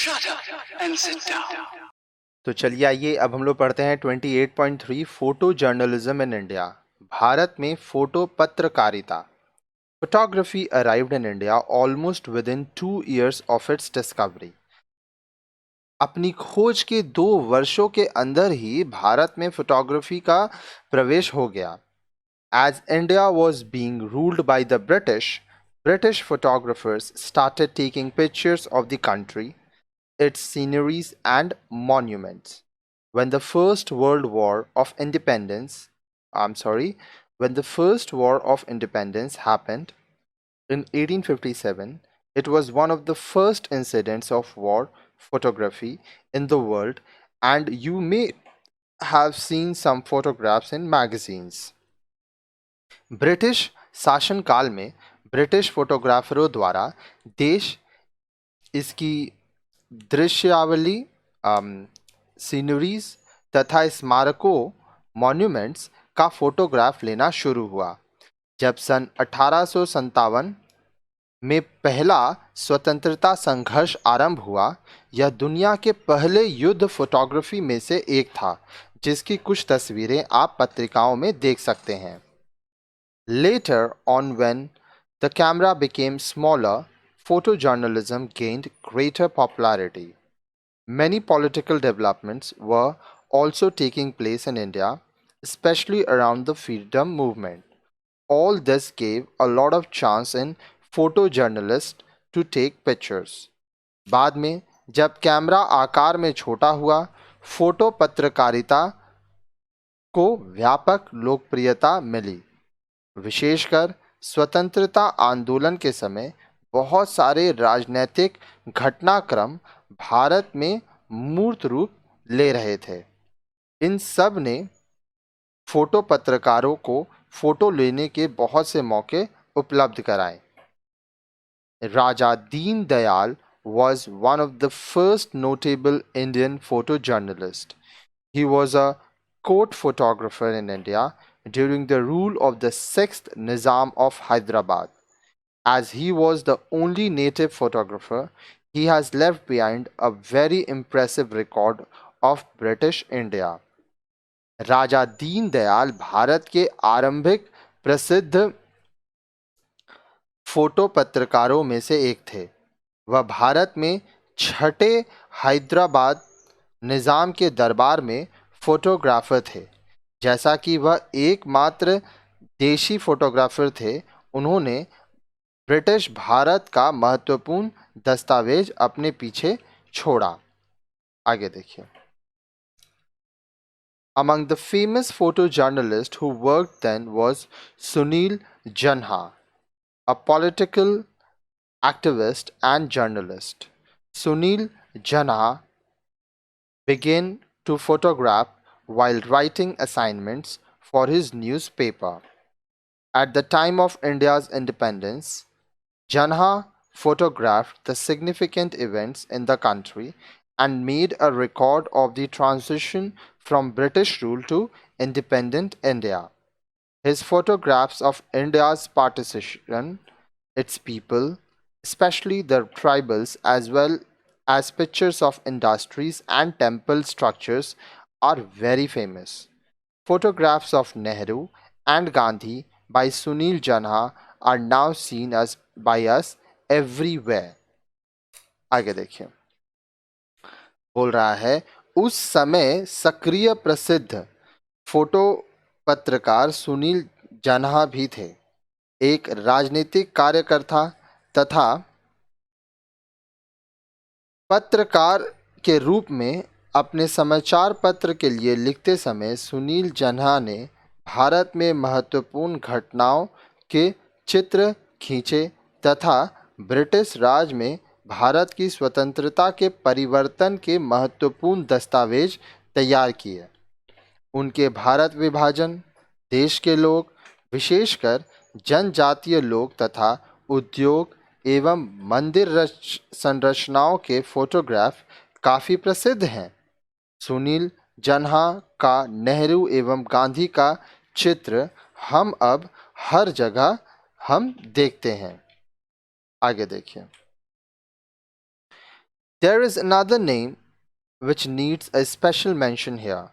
Shut up and sit down. तो चलिए आइए अब हम लोग पढ़ते हैं 28.3 photo journalism in India. Bharat में फोटो पत्रकारिता। Photography arrived in India almost with in 2 years of its discovery. अपनी खोज के 2 वर्षों के अंदर ही भारत में फोटोग्राफी का प्रवेश हो गया। As India was being ruled by the British photographers started taking pictures of the country, its sceneries and monuments. When the First World War of Independence, I'm sorry, when the First War of Independence happened in 1857, it was one of the first incidents of war photography in the world, and you may have seen some photographs in magazines. British शासनकाल में British फोटोग्राफरों द्वारा देश इसकी दृश्यावली, sceneries तथा स्मारकों, monuments का photograph लेना शुरू हुआ। जब सन 1857 में पहला स्वतंत्रता संघर्ष आरंभ हुआ, यह दुनिया के पहले युद्ध फोटोग्राफी में से एक था, जिसकी कुछ तस्वीरें आप पत्रिकाओं में देख सकते हैं। Later on, when the camera became smaller, photojournalism gained greater popularity. Many political developments were also taking place in India, especially around the freedom movement. All this gave a lot of chance in photojournalists to take pictures. बाद में जब camera आकार में छोटा हुआ, photo पत्रकारिता को व्यापक लोकप्रियता मिली। विशेषकर स्वतंत्रता आंदोलन के समय बहुत सारे राजनीतिक घटनाक्रम भारत में मूर्त रूप ले रहे थे। इन सब ने फोटो पत्रकारों को फोटो लेने के बहुत से मौके उपलब्ध कराए। राजा Deen Dayal was one of the first notable Indian photojournalists. He was a court photographer in India during the rule of the 6th Nizam of Hyderabad. As he was the only native photographer, he has left behind a very impressive record of British India. राजा दीन दयाल भारत के आरंभिक प्रसिद्ध photo पत्रकारों में से एक थे। वह भारत में छठे हैदराबाद निज़ाम के दरबार में फोटोग्राफर थे। जैसा कि वह एकमात्र देशी फोटोग्राफर थे, उन्होंने ब्रिटिश भारत का महत्वपूर्ण दस्तावेज अपने पीछे छोड़ा। आगे देखिए। Among the famous photojournalists who worked then was Sunil Janha, a political activist and journalist. Sunil Janha began to photograph while writing assignments for his newspaper. At the time of India's independence, Janha photographed the significant events in the country and made a record of the transition from British rule to independent India. His photographs of India's partition, its people, especially the tribals, as well as pictures of industries and temple structures, are very famous. Photographs of Nehru and Gandhi by Sunil Janha are now seen as by us everywhere. आगे देखिए। बोल रहा है, उस समय सक्रिय प्रसिद्ध photo पत्रकार सुनील जन्हा भी थे। एक राजनीतिक कार्यकर्ता तथा पत्रकार के रूप में अपने समाचार पत्र के लिए लिखते समय सुनील जन्हा ने भारत में महत्वपूर्ण घटनाओं के चित्र खींचे तथा ब्रिटिश राज में भारत की स्वतंत्रता के परिवर्तन के महत्वपूर्ण दस्तावेज तैयार किए। उनके भारत विभाजन, देश के लोग, विशेषकर जनजातीय लोग तथा उद्योग एवं मंदिर संरचनाओं के फोटोग्राफ काफ़ी प्रसिद्ध हैं। सुनील जन्हा का नेहरू एवं गांधी का चित्र हम अब हर जगह हम देखते हैं। आगे देखिए। There is another name which needs a special mention here,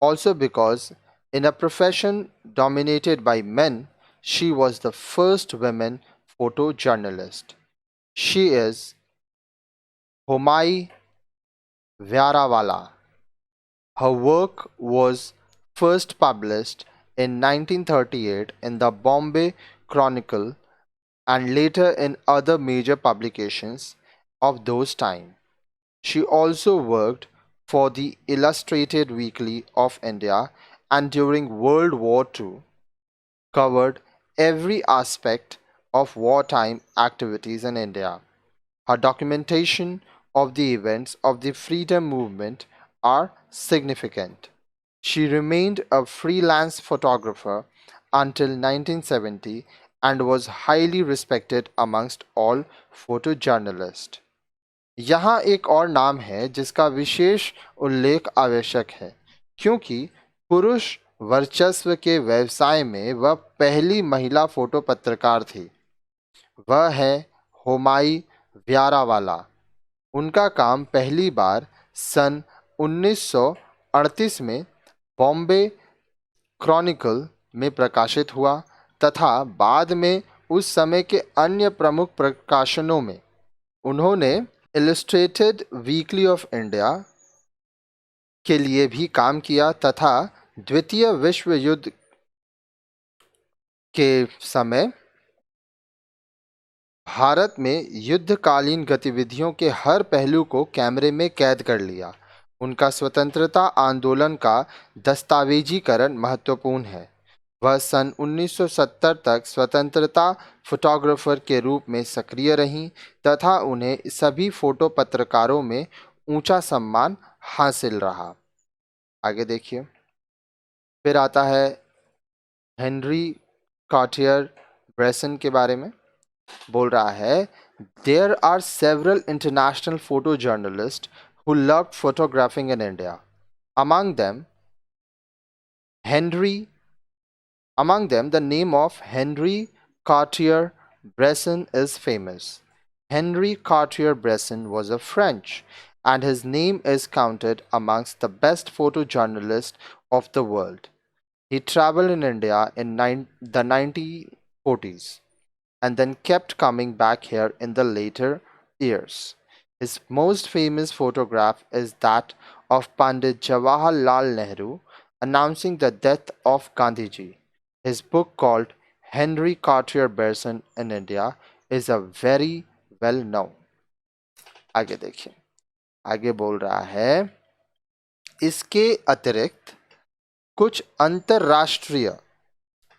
also because in a profession dominated by men, she was the first women photojournalist. She is Homai Vyarawala. Her work was first published in 1938 in the Bombay Chronicle and later in other major publications of those time. She also worked for the Illustrated Weekly of India and during World War II covered every aspect of wartime activities in India. Her documentation of the events of the freedom movement are significant. She remained a freelance photographer until 1970 and was highly respected amongst all photojournalists. यहाँ एक और नाम है जिसका विशेष उल्लेख आवश्यक है क्योंकि पुरुष वर्चस्व के व्यवसाय में वह पहली महिला फोटो पत्रकार थी। वह है होमाई व्यारावाला। उनका काम पहली बार सन 1938 में बॉम्बे क्रॉनिकल में प्रकाशित हुआ तथा बाद में उस समय के अन्य प्रमुख प्रकाशनों में उन्होंने इलस्ट्रेटेड वीकली ऑफ इंडिया के लिए भी काम किया तथा द्वितीय विश्व युद्ध के समय भारत में युद्धकालीन गतिविधियों के हर पहलू को कैमरे में कैद कर लिया। उनका स्वतंत्रता आंदोलन का दस्तावेजीकरण महत्वपूर्ण है। वह सन 1970 तक स्वतंत्रता फोटोग्राफर के रूप में सक्रिय रहीं तथा उन्हें सभी फोटो पत्रकारों में ऊंचा सम्मान हासिल रहा। आगे देखिए। फिर आता है हेनरी कार्टियर ब्रेसन के बारे में। बोल रहा है there are several international photo journalist who loved photographing in India. Among them, Henry, among them, the name of Henry Cartier-Bresson is famous. Henry Cartier-Bresson was a French, and his name is counted amongst the best photojournalists of the world. He traveled in India in the 1940s and then kept coming back here in the later years. His most famous photograph is that of Pandit Jawaharlal Nehru announcing the death of Gandhiji. His book called Henry Cartier Bresson in India is a very well known. आगे देखिए। आगे बोल रहा है इसके अतिरिक्त कुछ अंतरराष्ट्रीय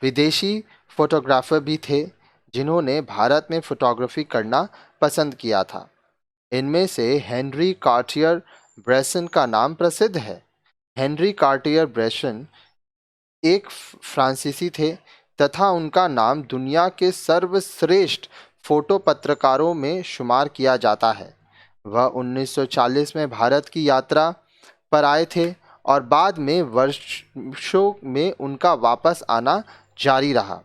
विदेशी फोटोग्राफर भी थे जिन्होंने भारत में फोटोग्राफी करना पसंद किया था। इनमें से हेनरी कार्टियर ब्रेसन का नाम प्रसिद्ध है। हेनरी कार्टियर ब्रेसन एक फ्रांसीसी थे तथा उनका नाम दुनिया के सर्वश्रेष्ठ फोटो पत्रकारों में शुमार किया जाता है। वह 1940 में भारत की यात्रा पर आए थे और बाद में वर्षों में उनका वापस आना जारी रहा।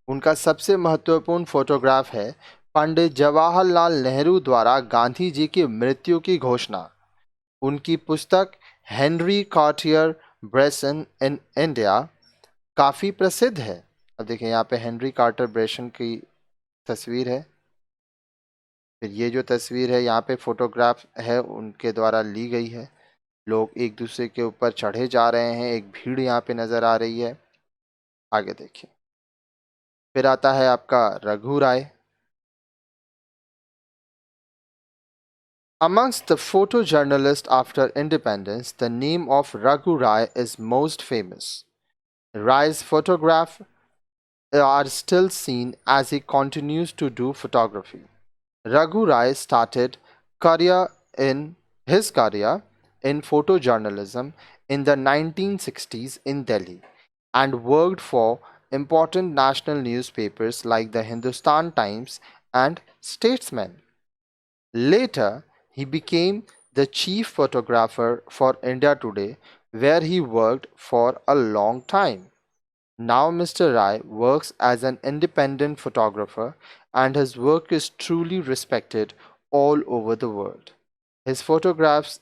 उनका सबसे महत्वपूर्ण फोटोग्राफ है पंडित जवाहरलाल नेहरू द्वारा गांधी जी की मृत्यु की घोषणा। उनकी पुस्तक Henry Cartier Bresson in India काफ़ी प्रसिद्ध है। अब देखिए यहाँ पे हेनरी कार्टर ब्रेसन की तस्वीर है। फिर ये जो तस्वीर है यहाँ पे फोटोग्राफ है उनके द्वारा ली गई है। लोग एक दूसरे के ऊपर चढ़े जा रहे हैं, एक भीड़ यहाँ पे नज़र आ रही है। आगे देखिए। फिर आता है आपका रघु राय। Amongst the photojournalists after independence, the name of Raghu Rai is most famous. Rai's photographs are still seen as he continues to do photography. Raghu Rai started career in his career in photojournalism in the 1960s in Delhi and worked for important national newspapers like the Hindustan Times and Statesman. Later, he became the chief photographer for India Today, where he worked for a long time. Now, Mr. Rai works as an independent photographer, and his work is truly respected all over the world. His photographs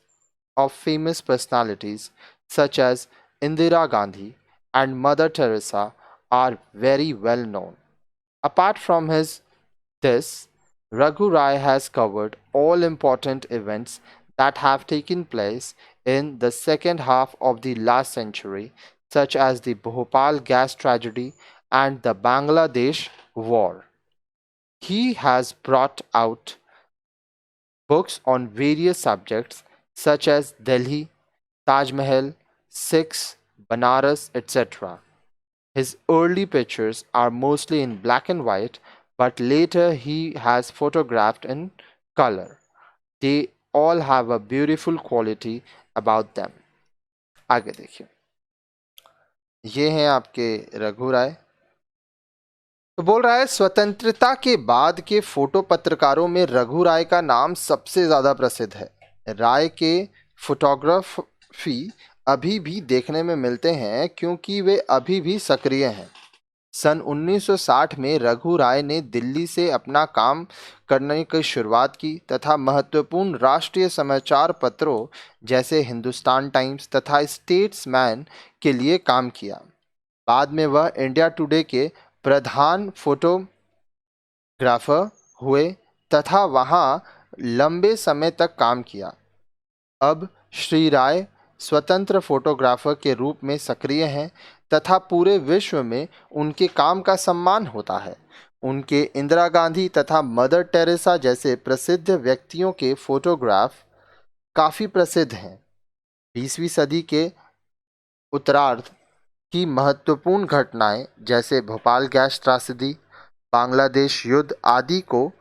of famous personalities such as Indira Gandhi and Mother Teresa are very well known. Apart from his this, Raghu Rai has covered all important events that have taken place in the second half of the last century, such as the Bhopal gas tragedy and the Bangladesh war. He has brought out books on various subjects such as Delhi, Taj Mahal, Sikhs, Banaras, etc. His early pictures are mostly in black and white, but later he has photographed in color. They all have a beautiful quality about them. आगे देखिए, ये हैं आपके रघु राय। तो बोल रहा है स्वतंत्रता के बाद के फोटो पत्रकारों में रघु राय का नाम सबसे ज्यादा प्रसिद्ध है। राय के फोटोग्राफी अभी भी देखने में मिलते हैं क्योंकि वे अभी भी सक्रिय हैं। सन 1960 में रघु राय ने दिल्ली से अपना काम करने की शुरुआत की तथा महत्वपूर्ण राष्ट्रीय समाचार पत्रों जैसे हिंदुस्तान टाइम्स तथा स्टेट्समैन के लिए काम किया। बाद में वह इंडिया टुडे के प्रधान फोटोग्राफर हुए तथा वहां लंबे समय तक काम किया। अब श्री राय स्वतंत्र फोटोग्राफर के रूप में सक्रिय हैं तथा पूरे विश्व में उनके काम का सम्मान होता है। उनके इंदिरा गांधी तथा मदर टेरेसा जैसे प्रसिद्ध व्यक्तियों के फोटोग्राफ काफ़ी प्रसिद्ध हैं। 20वीं सदी के उत्तरार्ध की महत्वपूर्ण घटनाएं जैसे भोपाल गैस त्रासदी, बांग्लादेश युद्ध आदि को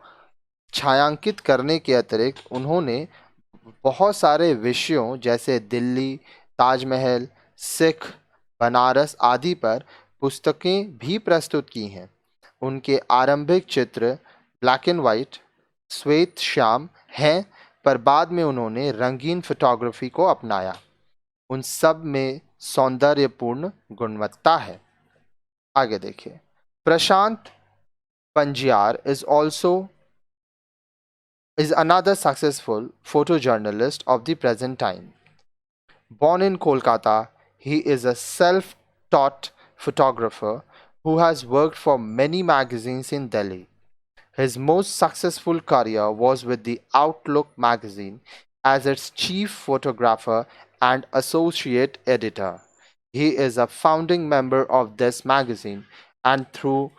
छायांकित करने के अतिरिक्त उन्होंने बहुत सारे विषयों जैसे दिल्ली, ताजमहल, सिख, बनारस आदि पर पुस्तकें भी प्रस्तुत की हैं। उनके आरंभिक चित्र ब्लैक एंड वाइट, श्वेत श्याम हैं, पर बाद में उन्होंने रंगीन फोटोग्राफी को अपनाया। उन सब में सौंदर्यपूर्ण गुणवत्ता है। आगे देखिए, प्रशांत Panjiyar is another successful photojournalist of the present time. Born in Kolkata, he is a self-taught photographer who has worked for many magazines in Delhi. His most successful career was with the Outlook magazine as its chief photographer and associate editor. He is a founding member of this magazine, and through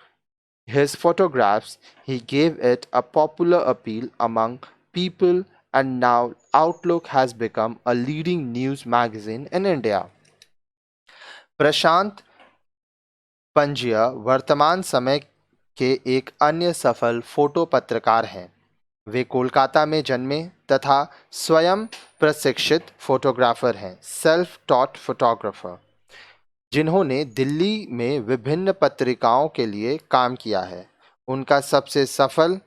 his photographs, he gave it a popular appeal among people, and now Outlook has become a leading news magazine in India. प्रशांत पंजिया वर्तमान समय के एक अन्य सफल photo पत्रकार हैं। वे कोलकाता में जन्मे तथा स्वयं प्रशिक्षित फोटोग्राफर हैं, सेल्फ टॉट फोटोग्राफर, जिन्होंने दिल्ली में विभिन्न पत्रिकाओं के लिए काम किया है। उनका सबसे सफल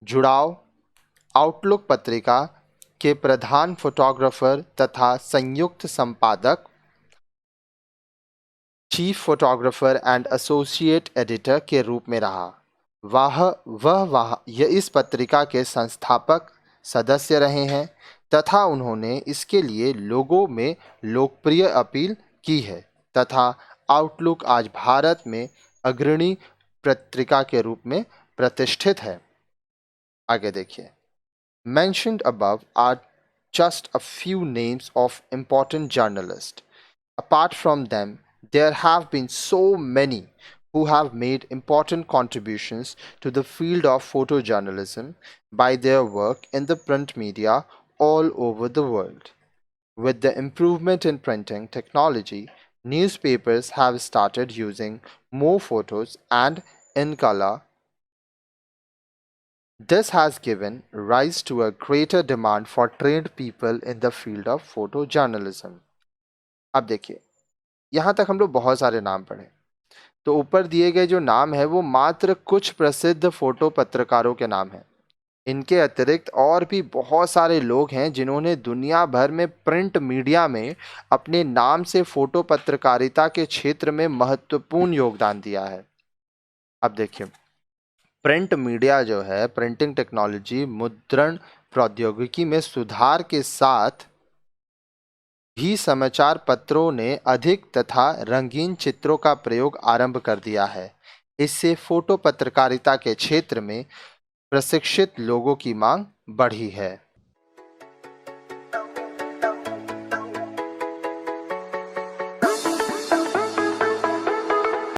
जुड़ाव आउटलुक पत्रिका के प्रधान फोटोग्राफर तथा संयुक्त संपादक, chief photographer and associate editor के रूप में रहा। वह इस पत्रिका के संस्थापक सदस्य रहे हैं तथा उन्होंने इसके लिए लोगों में लोकप्रिय अपील की है तथा आउटलुक आज भारत में अग्रणी पत्रिका के रूप में प्रतिष्ठित है। आगे देखिए, mentioned above are just a few names of important journalists. Apart from them, there have been so many who have made important contributions to the field of photojournalism by their work in the print media all over the world. With the improvement in printing technology, newspapers have started using more photos and in color. This has given rise to a greater demand for trained people in the field of photojournalism. अब देखिए, यहाँ तक हम लोग बहुत सारे नाम पढ़े, तो ऊपर दिए गए जो नाम है वो मात्र कुछ प्रसिद्ध फोटो पत्रकारों के नाम हैं। इनके अतिरिक्त और भी बहुत सारे लोग हैं जिन्होंने दुनिया भर में प्रिंट मीडिया में अपने नाम से फोटो पत्रकारिता के क्षेत्र में महत्वपूर्ण योगदान दिया है। अब देखिए, प्रिंट मीडिया जो है, प्रिंटिंग टेक्नोलॉजी, मुद्रण प्रौद्योगिकी में सुधार के साथ भी समाचार पत्रों ने अधिक तथा रंगीन चित्रों का प्रयोग आरंभ कर दिया है। इससे फोटो पत्रकारिता के क्षेत्र में प्रशिक्षित लोगों की मांग बढ़ी है।